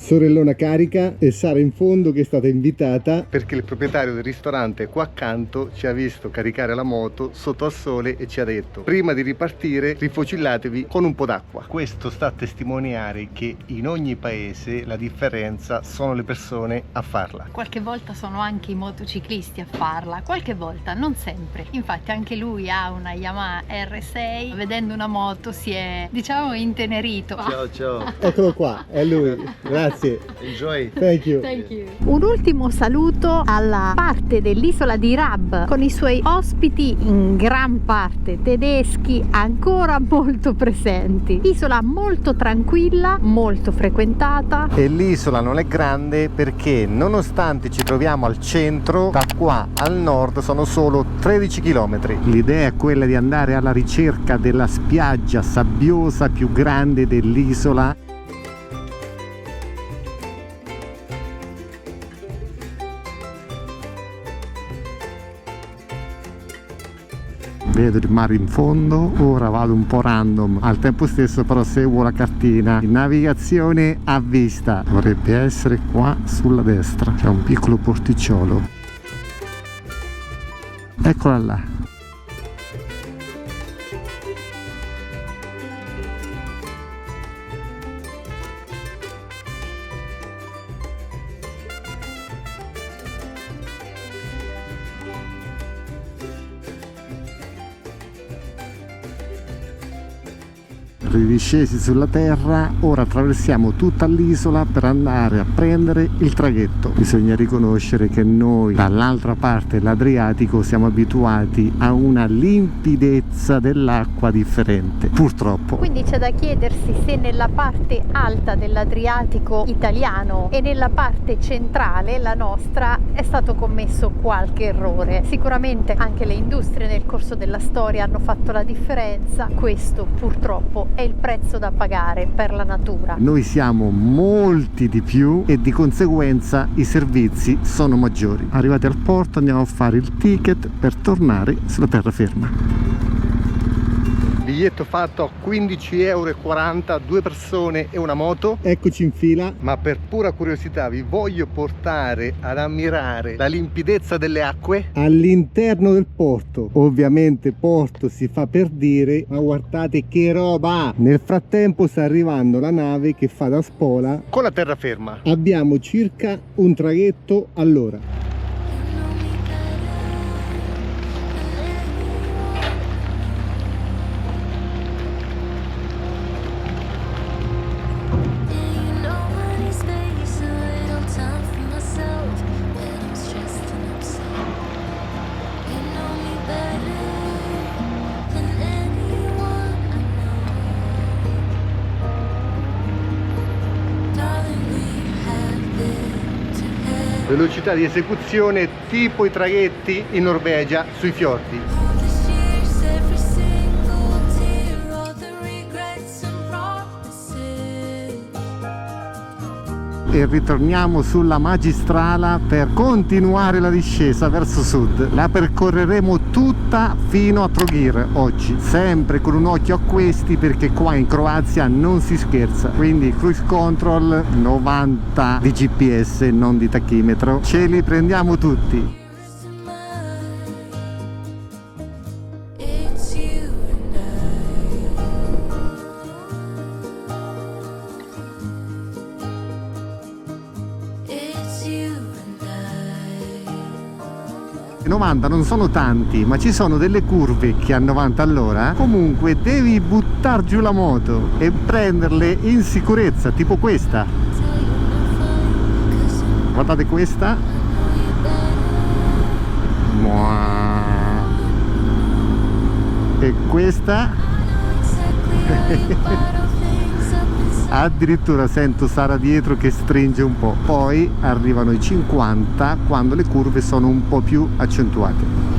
sorellona carica e Sara in fondo che è stata invitata perché il proprietario del ristorante qua accanto ci ha visto caricare la moto sotto al sole e ci ha detto: prima di ripartire rifocillatevi con un po' d'acqua. Questo sta a testimoniare che in ogni paese la differenza sono le persone a farla. Qualche volta sono anche i motociclisti a farla, qualche volta, non sempre. Infatti anche lui ha una Yamaha R6, vedendo una moto si è, diciamo, intenerito. Ciao, ciao. Eccolo qua, è lui. Grazie. Enjoy. Thank you. Thank you. Un ultimo saluto alla parte dell'isola di Rab con i suoi ospiti in gran parte tedeschi ancora molto presenti. Isola molto tranquilla, molto frequentata. E l'isola non è grande perché nonostante ci troviamo al centro, da qua al nord sono solo 13 km. L'idea è quella di andare alla ricerca della spiaggia sabbiosa più grande dell'isola. Vedo il mare in fondo, ora vado un po' random, al tempo stesso però seguo la cartina. Navigazione a vista, dovrebbe essere qua sulla destra, c'è un piccolo porticciolo. Eccola là. Ridiscesi sulla terra, ora attraversiamo tutta l'isola per andare a prendere il traghetto. Bisogna riconoscere che noi dall'altra parte dell'Adriatico siamo abituati a una limpidezza dell'acqua differente, purtroppo. Quindi c'è da chiedersi se nella parte alta dell'Adriatico italiano e nella parte centrale, la nostra, è stato commesso qualche errore. Sicuramente anche le industrie nel corso della storia hanno fatto la differenza. Questo purtroppo è il prezzo da pagare per la natura. Noi siamo molti di più e di conseguenza i servizi sono maggiori. Arrivati al porto andiamo a fare il ticket per tornare sulla terraferma. Biglietto fatto a 15,40 €, 2 persone e una moto. Eccoci in fila, ma per pura curiosità vi voglio portare ad ammirare la limpidezza delle acque all'interno del porto. Ovviamente porto si fa per dire, ma guardate che roba! Nel frattempo sta arrivando la nave che fa da spola con la terraferma. Abbiamo circa un traghetto all'ora. Velocità di esecuzione tipo i traghetti in Norvegia sui fiordi. E ritorniamo sulla magistrala per continuare la discesa verso sud. La percorreremo tutta fino a Trogir oggi, sempre con un occhio a questi perché qua in Croazia non si scherza. Quindi cruise control 90 di GPS, non di tachimetro, ce li prendiamo tutti. I 90 non sono tanti, ma ci sono delle curve che a 90 all'ora comunque devi buttare giù la moto e prenderle in sicurezza, tipo questa. Guardate questa. E questa. Addirittura sento Sara dietro che stringe un po'. Poi arrivano i 50 quando le curve sono un po' più accentuate.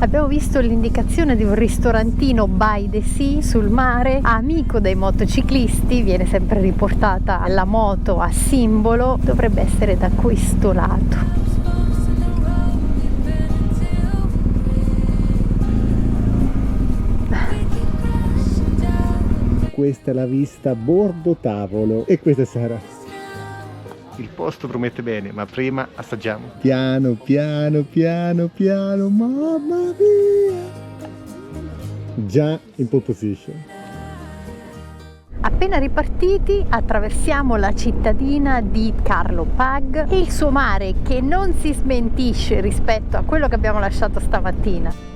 Abbiamo visto l'indicazione di un ristorantino by the sea sul mare, amico dei motociclisti, viene sempre riportata la moto a simbolo, dovrebbe essere da questo lato. Questa è la vista bordo tavolo e questa è Sara. Il posto promette bene, ma prima assaggiamo. Piano, piano, piano, piano, mamma mia! Già in pole position. Appena ripartiti attraversiamo la cittadina di Carlopag e il suo mare che non si smentisce rispetto a quello che abbiamo lasciato stamattina.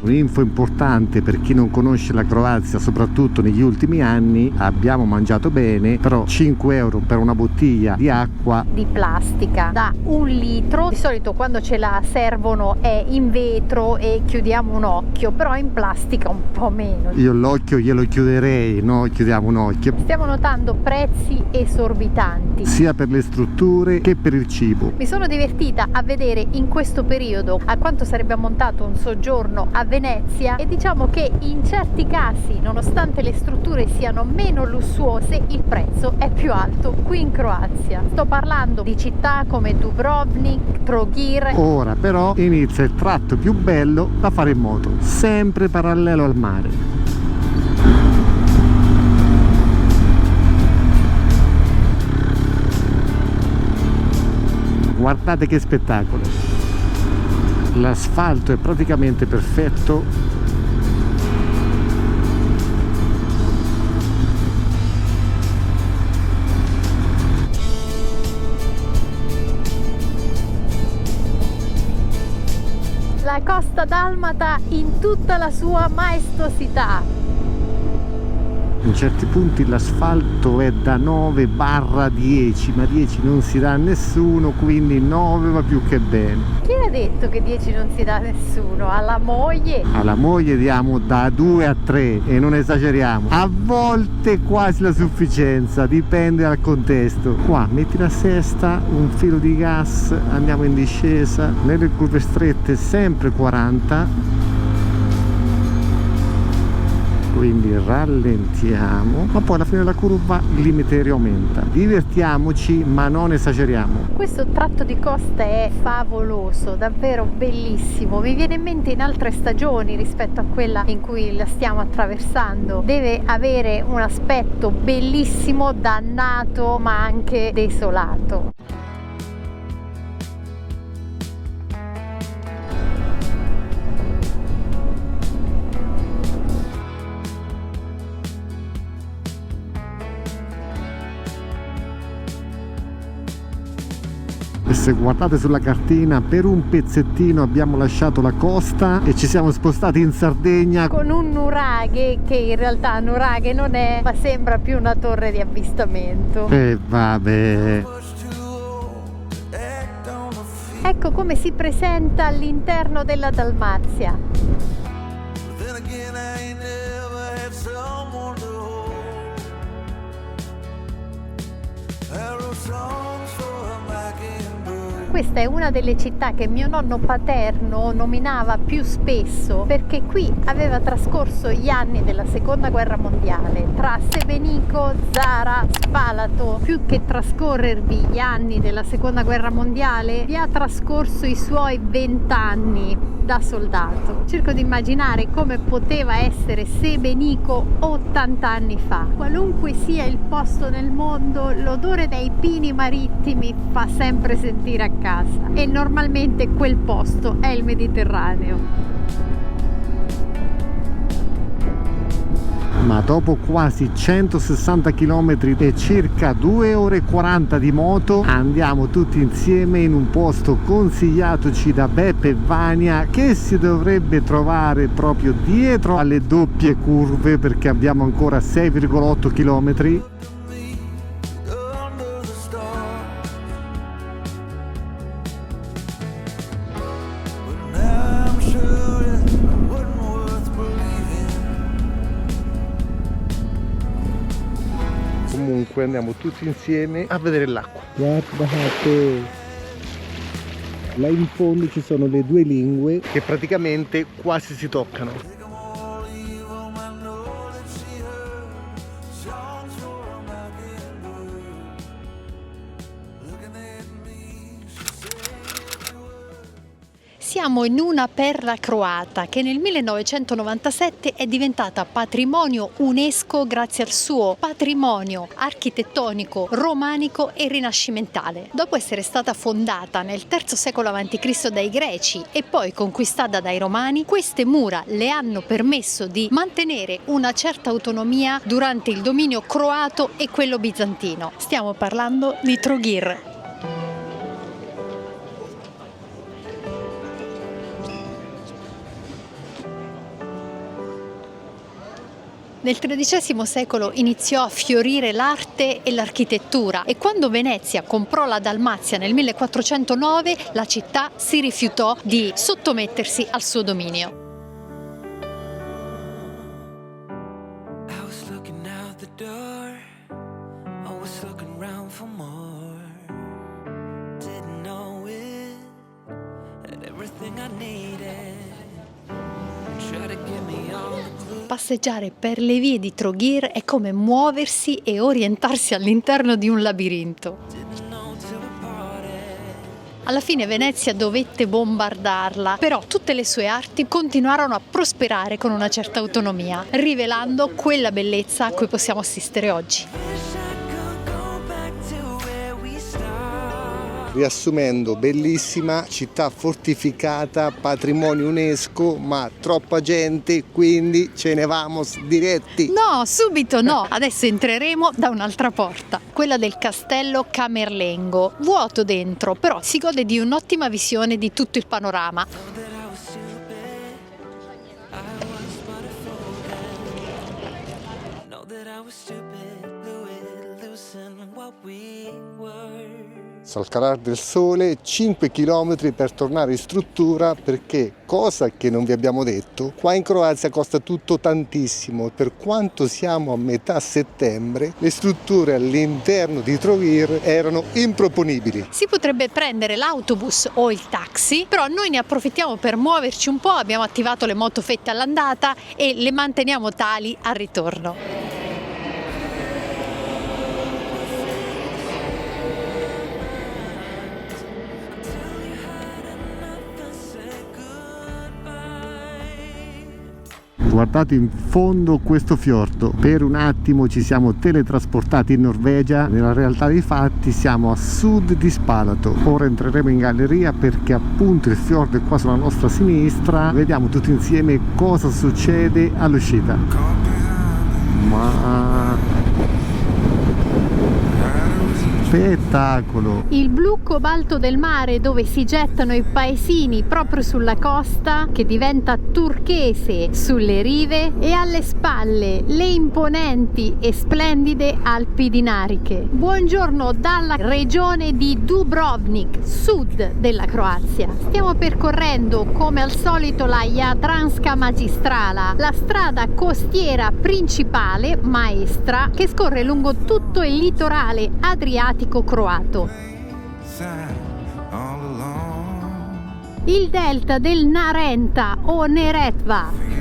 Un'info importante per chi non conosce la Croazia, soprattutto negli ultimi anni: abbiamo mangiato bene, però 5 euro per una bottiglia di acqua di plastica da 1 litro, di solito quando ce la servono è in vetro e chiudiamo un occhio, però in plastica un po' meno. Io l'occhio glielo chiuderei, no? Chiudiamo un occhio. Stiamo notando prezzi esorbitanti Sia per le strutture che per il cibo. Mi sono divertita a vedere in questo periodo a quanto sarebbe ammontato un soggiorno a Venezia e diciamo che in certi casi, nonostante le strutture siano meno lussuose, il prezzo è più alto qui in Croazia. Sto parlando di città come Dubrovnik, Trogir. Ora però inizia il tratto più bello da fare in moto, sempre parallelo al mare. Guardate che spettacolo! L'asfalto è praticamente perfetto. La costa dalmata in tutta la sua maestosità. In certi punti l'asfalto è da 9/10, ma 10 non si dà a nessuno, quindi 9 va più che bene. Chi ha detto che 10 non si dà a nessuno? Alla moglie? Alla moglie diamo da 2 a 3 e non esageriamo. A volte quasi la sufficienza, dipende dal contesto. Qua metti la sesta, un filo di gas, andiamo in discesa. Nelle curve strette sempre 40. Quindi rallentiamo, ma poi alla fine della curva il limite riaumenta. Divertiamoci, ma non esageriamo. Questo tratto di costa è favoloso, davvero bellissimo. Mi viene in mente in altre stagioni rispetto a quella in cui la stiamo attraversando. Deve avere un aspetto bellissimo, dannato, ma anche desolato. E se guardate sulla cartina, per un pezzettino abbiamo lasciato la costa e ci siamo spostati in Sardegna con un nuraghe che in realtà nuraghe non è, ma sembra più una torre di avvistamento. E vabbè. Ecco come si presenta all'interno della Dalmazia. Questa è una delle città che mio nonno paterno nominava più spesso perché qui aveva trascorso gli anni della seconda guerra mondiale. Tra Sebenico, Zara, Spalato, più che trascorrervi gli anni della seconda guerra mondiale, vi ha trascorso i suoi 20 anni da soldato. Cerco di immaginare come poteva essere Sebenico 80 anni fa. Qualunque sia il posto nel mondo, l'odore dei pini marittimi fa sempre sentire a casa e normalmente quel posto è il Mediterraneo. Ma dopo quasi 160 km e circa 2 ore e 40 di moto andiamo tutti insieme in un posto consigliatoci da Beppe e Vania, che si dovrebbe trovare proprio dietro alle doppie curve, perché abbiamo ancora 6,8 km. Comunque andiamo tutti insieme a vedere l'acqua. Guardate, là in fondo ci sono le due lingue che praticamente quasi si toccano. Siamo in una perla croata che nel 1997 è diventata patrimonio UNESCO grazie al suo patrimonio architettonico, romanico e rinascimentale. Dopo essere stata fondata nel III secolo a.C. dai Greci e poi conquistata dai Romani, queste mura le hanno permesso di mantenere una certa autonomia durante il dominio croato e quello bizantino. Stiamo parlando di Trogir. Nel XIII secolo iniziò a fiorire l'arte e l'architettura e quando Venezia comprò la Dalmazia nel 1409 la città si rifiutò di sottomettersi al suo dominio. Passeggiare per le vie di Trogir è come muoversi e orientarsi all'interno di un labirinto. Alla fine Venezia dovette bombardarla, però tutte le sue arti continuarono a prosperare con una certa autonomia, rivelando quella bellezza a cui possiamo assistere oggi. Riassumendo, bellissima, città fortificata, patrimonio UNESCO, ma troppa gente, quindi ce ne vamos diretti. No, subito no! Adesso entreremo da un'altra porta, quella del castello Camerlengo. Vuoto dentro, però si gode di un'ottima visione di tutto il panorama. Al calar del sole 5 km per tornare in struttura perché, cosa che non vi abbiamo detto, qua in Croazia costa tutto tantissimo. Per quanto siamo a metà settembre, le strutture all'interno di Trogir erano improponibili. Si potrebbe prendere l'autobus o il taxi, però noi ne approfittiamo per muoverci un po', abbiamo attivato le motofette all'andata e le manteniamo tali al ritorno. Guardate in fondo questo fiordo, per un attimo ci siamo teletrasportati in Norvegia, nella realtà dei fatti siamo a sud di Spalato. Ora entreremo in galleria perché appunto il fiordo è qua sulla nostra sinistra, vediamo tutti insieme cosa succede all'uscita. Ma spettacolo! Il blu cobalto del mare dove si gettano i paesini proprio sulla costa che diventa turchese sulle rive e alle spalle le imponenti e splendide Alpi Dinariche. Buongiorno dalla regione di Dubrovnik, sud della Croazia. Stiamo percorrendo come al solito la Jadranska Magistrala, la strada costiera principale maestra che scorre lungo tutto il litorale adriatico croato. Il delta del Narenta o Neretva.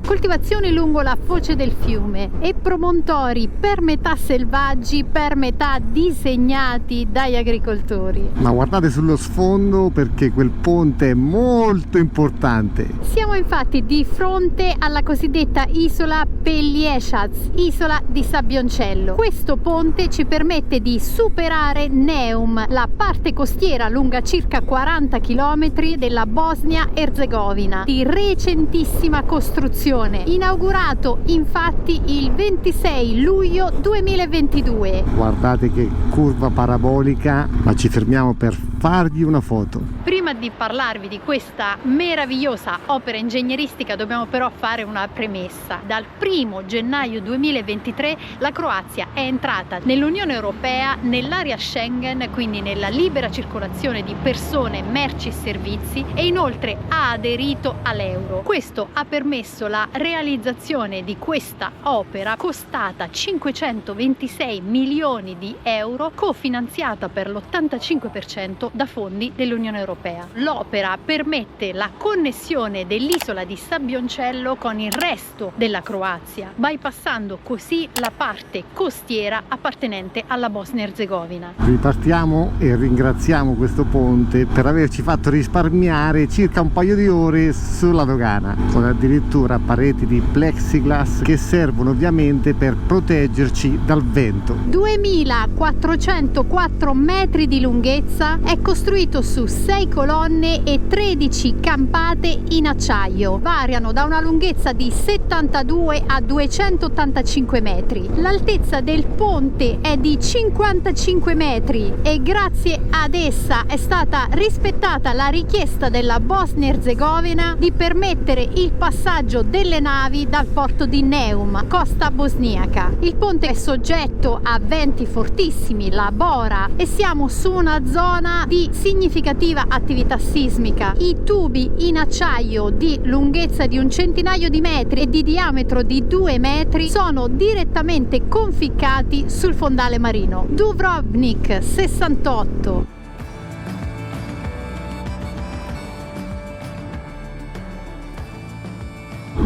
Coltivazioni lungo la foce del fiume e promontori per metà selvaggi, per metà disegnati dagli agricoltori. Ma guardate sullo sfondo perché quel ponte è molto importante. Siamo infatti di fronte alla cosiddetta isola Pelješac, isola di Sabbioncello. Questo ponte ci permette di superare Neum, la parte costiera lunga circa 40 km della Bosnia-Erzegovina, di recentissima costruzione. Inaugurato infatti il 26 luglio 2022. Guardate che curva parabolica, ma ci fermiamo per fargli una foto. Prima Prima di parlarvi di questa meravigliosa opera ingegneristica dobbiamo però fare una premessa. Dal 1 gennaio 2023 la Croazia è entrata nell'Unione Europea, nell'area Schengen, quindi nella libera circolazione di persone, merci e servizi, e inoltre ha aderito all'euro. Questo ha permesso la realizzazione di questa opera costata 526 milioni di euro, cofinanziata per l'85% da fondi dell'Unione Europea. L'opera permette la connessione dell'isola di Sabbioncello con il resto della Croazia, bypassando così la parte costiera appartenente alla Bosnia-Erzegovina. Ripartiamo e ringraziamo questo ponte per averci fatto risparmiare circa un paio di ore sulla dogana, con addirittura pareti di plexiglass che servono ovviamente per proteggerci dal vento. 2404 metri di lunghezza, è costruito su 6 colonne e 13 campate in acciaio. Variano da una lunghezza di 72 a 285 metri. L'altezza del ponte è di 55 metri e grazie ad essa è stata rispettata la richiesta della Bosnia-Erzegovina di permettere il passaggio delle navi dal porto di Neum, costa bosniaca. Il ponte è soggetto a venti fortissimi, la bora, e siamo su una zona di significativa attività sismica. I tubi in acciaio di lunghezza di un centinaio di metri e di diametro di 2 metri sono direttamente conficcati sul fondale marino. Dubrovnik 68.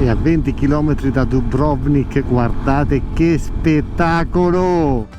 E a 20 km da Dubrovnik, guardate che spettacolo!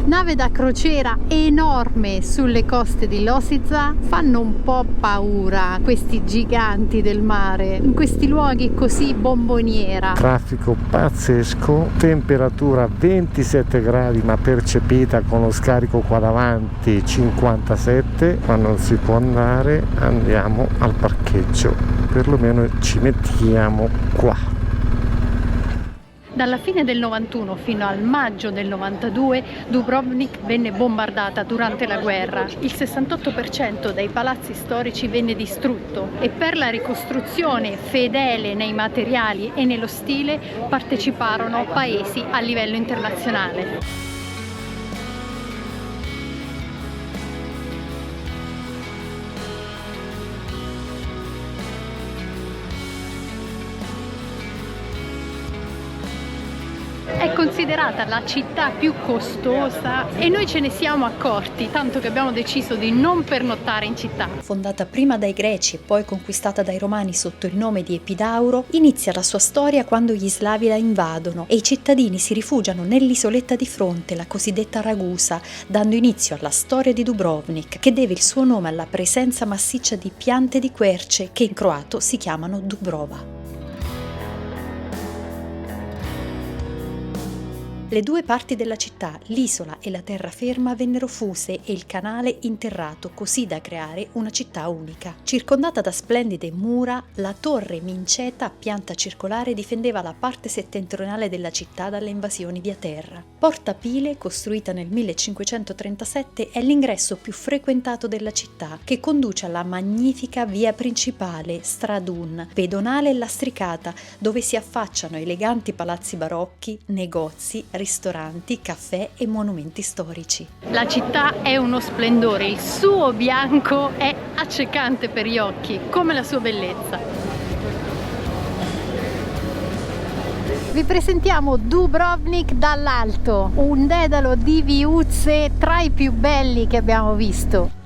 Nave da crociera enorme sulle coste di Losica. Fanno un po' paura questi giganti del mare in questi luoghi così bomboniera. Traffico pazzesco, temperatura 27 gradi ma percepita con lo scarico qua davanti 57. Qua non si può andare, andiamo al parcheggio, perlomeno ci mettiamo qua. Dalla fine del 91 fino al maggio del 92 Dubrovnik venne bombardata durante la guerra. Il 68% dei palazzi storici venne distrutto e per la ricostruzione fedele nei materiali e nello stile parteciparono paesi a livello internazionale. È considerata la città più costosa e noi ce ne siamo accorti, tanto che abbiamo deciso di non pernottare in città. Fondata prima dai Greci e poi conquistata dai Romani sotto il nome di Epidauro, inizia la sua storia quando gli Slavi la invadono e i cittadini si rifugiano nell'isoletta di fronte, la cosiddetta Ragusa, dando inizio alla storia di Dubrovnik, che deve il suo nome alla presenza massiccia di piante di querce che in croato si chiamano Dubrova. Le due parti della città, l'isola e la terraferma, vennero fuse e il canale interrato, così da creare una città unica. Circondata da splendide mura, la torre Minceta a pianta circolare difendeva la parte settentrionale della città dalle invasioni via terra. Porta Pile, costruita nel 1537, è l'ingresso più frequentato della città, che conduce alla magnifica via principale, Stradun, pedonale e lastricata, dove si affacciano eleganti palazzi barocchi, negozi, ristoranti, caffè e monumenti storici. La città è uno splendore, il suo bianco è accecante per gli occhi, come la sua bellezza. Vi presentiamo Dubrovnik dall'alto, un dedalo di viuzze tra i più belli che abbiamo visto.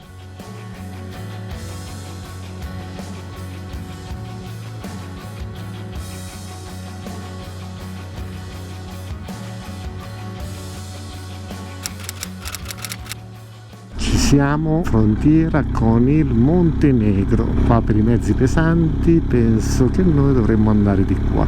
Siamo frontiera con il Montenegro. Qua per i mezzi pesanti penso che noi dovremmo andare di qua.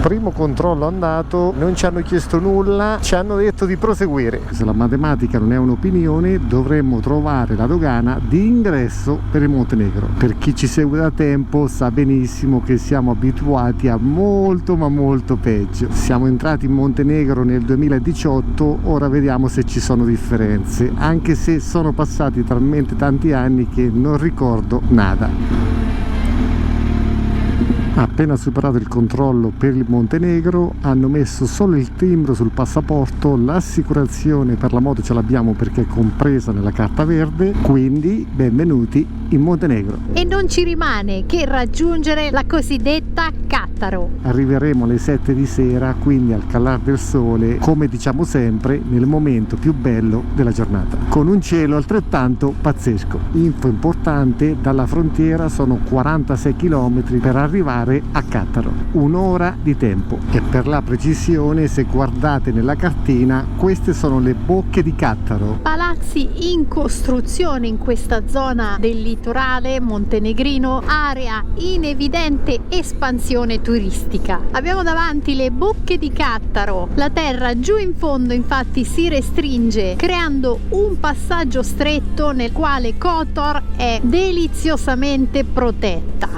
Primo controllo andato, non ci hanno chiesto nulla, ci hanno detto di proseguire. Se la matematica non è un'opinione, dovremmo trovare la dogana di ingresso per il Montenegro. Per chi ci segue da tempo sa benissimo che siamo abituati a molto ma molto peggio. Siamo entrati in Montenegro nel 2018, ora vediamo se ci sono differenze, anche se sono passati talmente tanti anni che non ricordo nada. Appena superato il controllo per il Montenegro hanno messo solo il timbro sul passaporto, l'assicurazione per la moto ce l'abbiamo perché è compresa nella carta verde, quindi benvenuti in Montenegro. E non ci rimane che raggiungere la cosiddetta Cattaro. Arriveremo alle 7 di sera, quindi al calar del sole, come diciamo sempre, nel momento più bello della giornata, con un cielo altrettanto pazzesco. Info importante, dalla frontiera sono 46 km per arrivare a Cattaro, un'ora di tempo, e per la precisione, se guardate nella cartina, queste sono le bocche di Cattaro. Palazzi in costruzione in questa zona del litorale montenegrino, area in evidente espansione turistica. Abbiamo davanti le bocche di Cattaro, la terra giù in fondo infatti si restringe creando un passaggio stretto nel quale Kotor è deliziosamente protetta.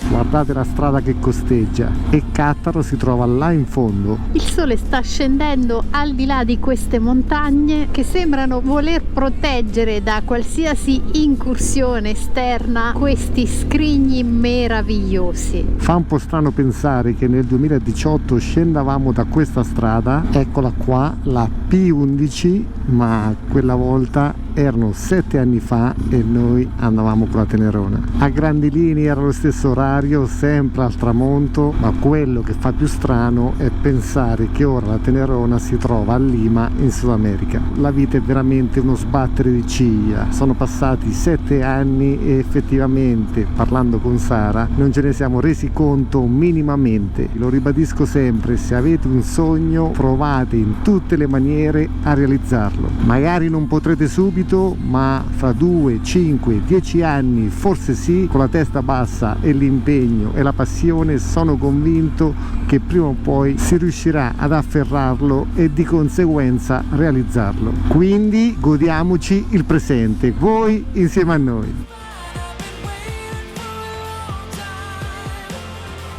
Guardate la strada che costeggia e Cattaro si trova là in fondo. Il sole sta scendendo al di là di queste montagne che sembrano voler proteggere da qualsiasi incursione esterna questi scrigni meravigliosi. Fa un po' strano pensare che nel 2018 scendavamo da questa strada, eccola qua, la P11, ma quella volta erano 7 anni fa e noi andavamo con la Tenerona. A grandi linee era lo stesso orario, sempre al tramonto, ma quello che fa più strano è pensare che ora la Tenerona si trova a Lima in Sud America. La vita è veramente uno sbattere di ciglia. Sono passati 7 anni e effettivamente, parlando con Sara, non ce ne siamo resi conto minimamente. Lo ribadisco sempre, se avete un sogno provate in tutte le maniere a realizzarlo. Magari non potrete subito, ma fra 2, 5, 10 anni forse sì, con la testa bassa e l'impegno e la passione sono convinto che prima o poi si riuscirà ad afferrarlo e di conseguenza realizzarlo. Quindi godiamoci il presente, voi insieme a noi.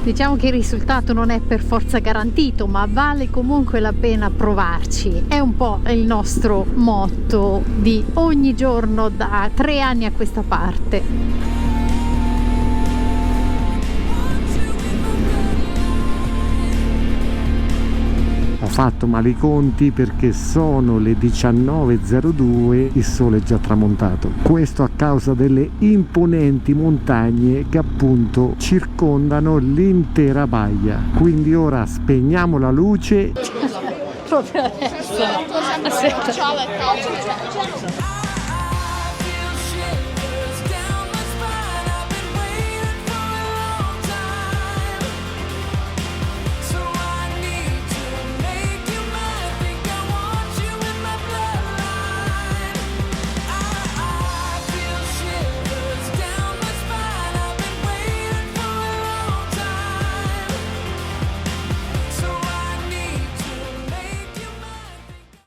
Diciamo che il risultato non è per forza garantito, ma vale comunque la pena provarci. È un po' il nostro motto di ogni giorno da 3 anni a questa parte. Ho fatto male i conti perché sono le 19:02, il sole è già tramontato. Questo a causa delle imponenti montagne che appunto circondano l'intera baia. Quindi ora spegniamo la luce. Proprio adesso. Aspetta.